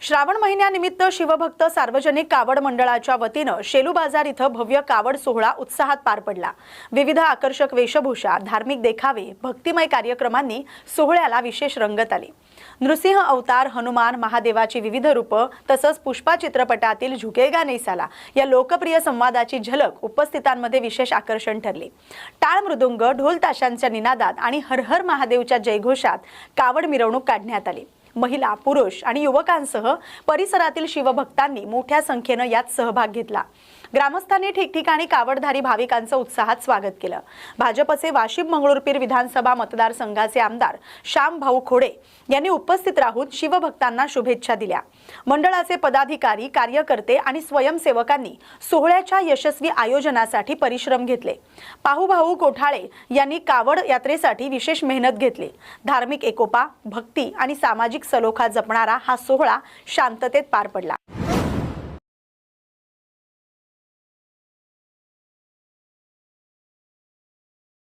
श्रावण महिन्यानिमित्त शिवभक्त सार्वजनिक कावड मंडळाच्या वतीनं शेलू बाजार इथं भव्य कावड सोहळा उत्साहात पार पडला। विविध आकर्षक वेशभूषा, धार्मिक देखावे, भक्तिमय कार्यक्रमांनी सोहळ्याला विशेष रंगत आली। नृसिंह अवतार, हनुमान, महादेवाची विविध रूपं तसंच पुष्पा चित्रपटातील झुकेगा नहीं साला या लोकप्रिय संवादाची झलक उपस्थितांमध्ये विशेष आकर्षण ठरली। टाळ मृदुंग, ढोल ताशांच्या निनादात आणि हर हर महादेवच्या जयघोषात कावड मिरवणूक काढण्यात आली। महिला, पुरुष आणि युवकांसह परिसरातील शिवभक्तांनी मोठ्या संख्येने यात सहभाग घेतला। ग्रामस्थांनी ठिकठिकाणी कावडधारी भाविकांचं उत्साहात स्वागत केलं। भाजपचे वाशिम मंगळूरपीर विधानसभा मतदारसंघाचे आमदार श्याम भाऊ खोडे यांनी उपस्थित राहून शिवभक्तांना शुभेच्छा दिल्या। मंडळाचे पदाधिकारी, कार्यकर्ते आणि स्वयंसेवकांनी सोहळ्याच्या यशस्वी आयोजनासाठी परिश्रम घेतले। पाहुभाऊ कोठाळे यांनी कावड यात्रेसाठी विशेष मेहनत घेतली। धार्मिक एकोपा, भक्ती आणि सामाजिक सलोखा जपणारा हा सोहळा शांततेत पार पडला।